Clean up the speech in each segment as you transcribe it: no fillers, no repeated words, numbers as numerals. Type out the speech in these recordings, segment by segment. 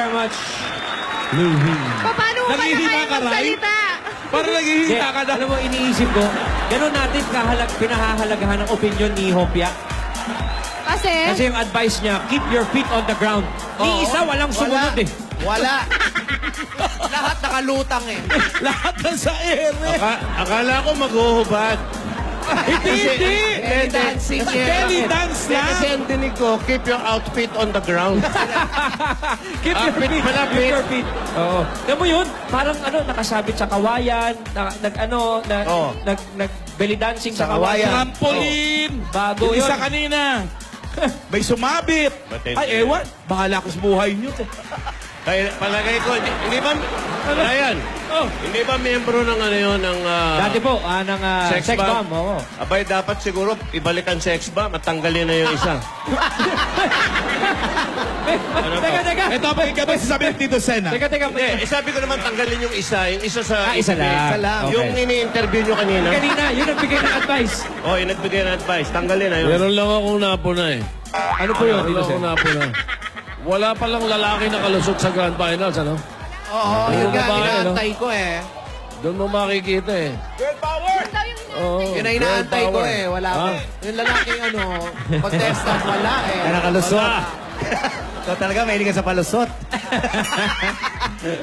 very much, Louie. Paano mo ba na Naghihina kaya ka, Ray? magsalita? Parang naghihita ka na. Alam mo, iniisip ko, gano'n natin pinahahalagahan ang opinion ni Hopia. Kasi, Kasi yung advice niya, keep your feet on the ground. Ni isa, walang sumunod eh. Wala. Lahat nakalutang eh. Lahat nasa air eh. Akala ko maghuhubad. Hindi! Belly dancing. Belly dance Kasi lang. ang dinig ko, keep your outfit on the ground. Keep your Feet feet. pala, Keep your feet. Oo. Alam mo yun, parang nakasabit sa kawayan, nag belly dancing sa kawayan. Trampoline. Bago Yung isa yun. kanina. May sumabit. Matindi. Ay, ewan. Bahala ko sa buhay niyo. Kaya palagay ko, hindi ba, Ryan, hindi ba membro ng ano yun, ng Dati po, ng sex bomb. Oo. Abay, dapat siguro ibalik ang sex bomb at tanggalin na yung isa. Teka. Ito pa ikaw ba sasabihin Tito Sen, ha? Teka. Hindi, sabi ko naman tanggalin yung isa sa... Isa lang. Isa lang. Okay. Yung ini-interview nyo kanina. Kanina, yun ang bigay ng advice. Yung nagbigay ng advice, tanggalin na yun. Meron lang akong napuna eh. Ano po yun, Meron Tito lang Sen? akong napuna. Wala palang lalaki na kalusot sa Grand Finals, ano? Oo, yun nga, babae, inaantay ko eh. Doon mo makikita eh. Girl power! Oo. Yun na inaantay ko Power. eh. Wala Ha? pa. Yung lalaking contestant, wala eh. Kaya nakalusot. So talaga, mahilig ka sa palusot.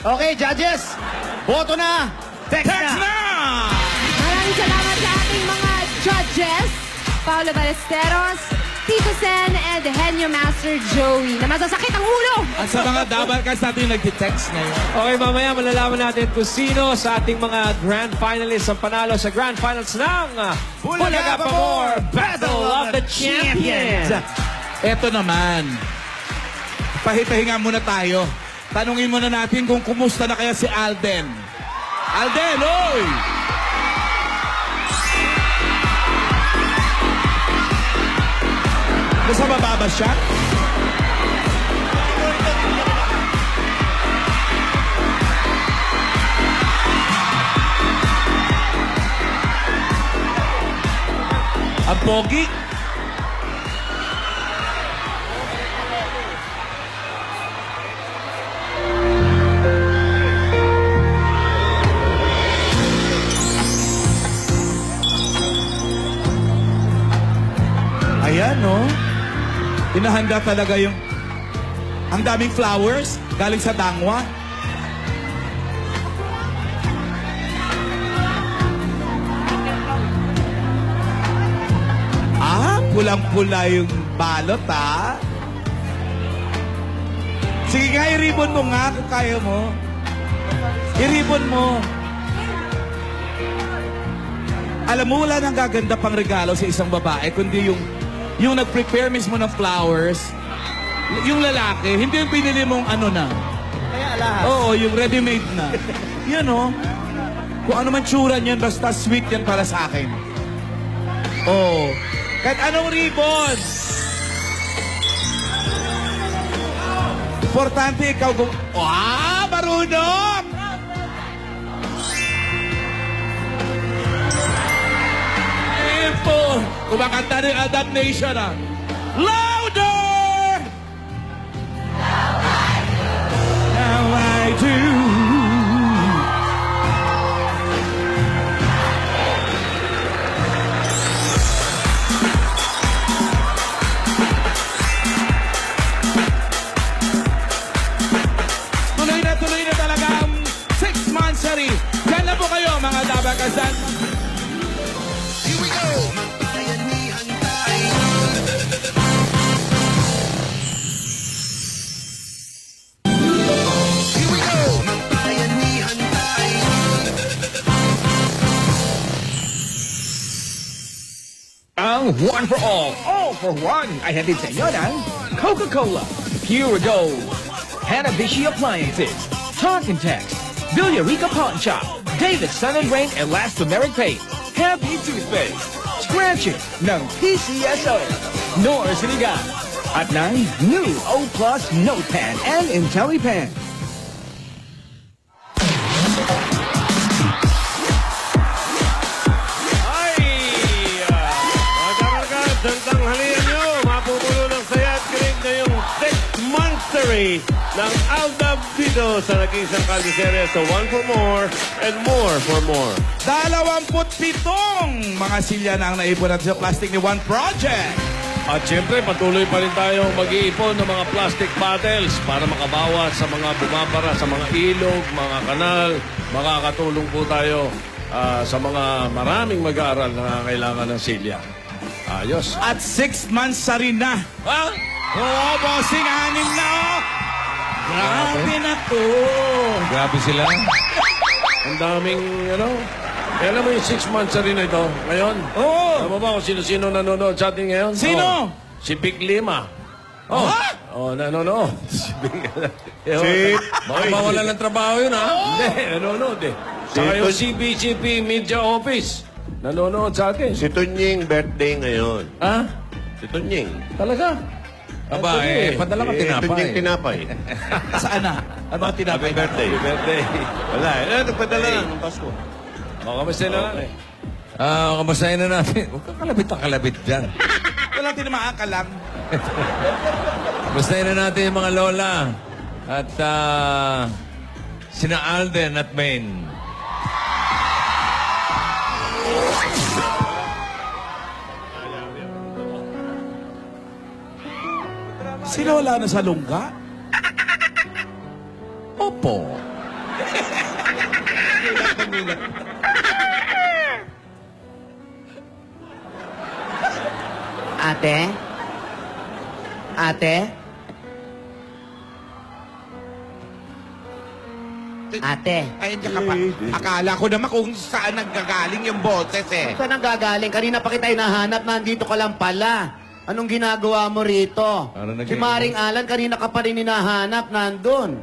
Okay, judges. Boto na. Text na. maraming salamat sa ating mga judges. Paolo Ballesteros, Tito Sen, and Henyo Master Joey, na masasakit ang ulo. At sa mga dabarkas natin yung nag-text ngayon. Okay, mamaya malalaman natin kung sino sa ating mga grand finalists ang panalo sa grand finals ng Bulaga Pamor Battle of the Champions. Eto naman. Pahipahinga muna tayo. Tanungin muna natin kung kumusta na kaya si Alden. Alden, oy! Nasa baba ba siya? Ang pogi. Ayan, no? Inahanda talaga yung... Ang daming flowers galing sa Dangwa. Pulang-pula yung balot, ha? Sige nga, i-ribbon mo nga kung kaya mo. I-ribbon mo. Alam mo, wala nang gaganda pang regalo sa isang babae, kundi yung nag-prepare mismo ng flowers, yung lalaki, hindi yung pinili mong ano na. Kaya lahat. Oo, yung ready-made na. Yan, oh. Kung ano man tsura niyan, basta sweet yan para sa akin. Oo. Kahit anong ribbon. Importante ikaw kung... marunong! Info! Kumakanta ng Adam Nation, ah. Louder! Now I do. Tuloy na talaga ang 6-month series. Diyan na po kayo, mga dabakasan. Here we go! Magbayanihan tayo. Here we go! Magbayanihan tayo. Ang one for all for one, ay hatid sa inyo ng Coca-Cola, Pure Gold, Hanabishi Appliances, Talk and Text, Villarica Pawn Shop, Davis Sun and Rain Elastomeric Paste, Happy Toothpaste, Scratching ng PCSO, North Sinigang, at 9, new O Plus Notepan and IntelliPen. Magandang halian nyo, mapupulo ng saya at kilig na yung 6 Monster entry ng Aldab Vito sa naging sangkal ni Series sa One for More and More for More. 27 mga silya na ang naipon natin sa plastic ni One Project. At syempre, patuloy pa rin tayong mag-iipon ng mga plastic bottles para makabawas sa mga bumabara sa mga ilog, mga kanal. Makakatulong po tayo sa mga maraming mag-aaral na kailangan ng silya. Ayos. At 6 months sa rin na. Ha? Oo, bossing, 6 na oh. Grabe na to. Grabe sila. Ang daming, alam mo yung 6 months na rin na ito ngayon? Oo. Alam mo ba kung sino-sino nanonood sa atin ngayon? Sino? Oh, si Big Lima. Oh, nanonood. Baka mawalan ng trabaho yun, ha? Hindi, nanonood eh. Saka yung CBCP Media Office. Nanonood sa atin. Si Tunying birthday ngayon. Ha? Si Tunying. Talaga? Aba, padala ka tinapay. Tunying tinapay. Saan na? Ano ang tinapay? Happy birthday. Happy birthday. Wala, nagpadala lang ng Pasko. Kamusta na lang eh. Kamustahin na natin. Huwag kang kalabit dyan. Walang tinamaan ka lang. Kamustahin na natin yung mga lola. At sina Alden at Maine. Sino wala na sa lungga? Opo. Ate? Ate? Ate? Ay, hindi ka pa. Akala ko naman kung saan naggagaling yung boses eh. Saan ang gagaling? Kanina pa kita hinahanap, nandito ka lang pala. Anong ginagawa mo rito? Ano Si Maring Alan, kanina ka pa rin hinahanap, nandun.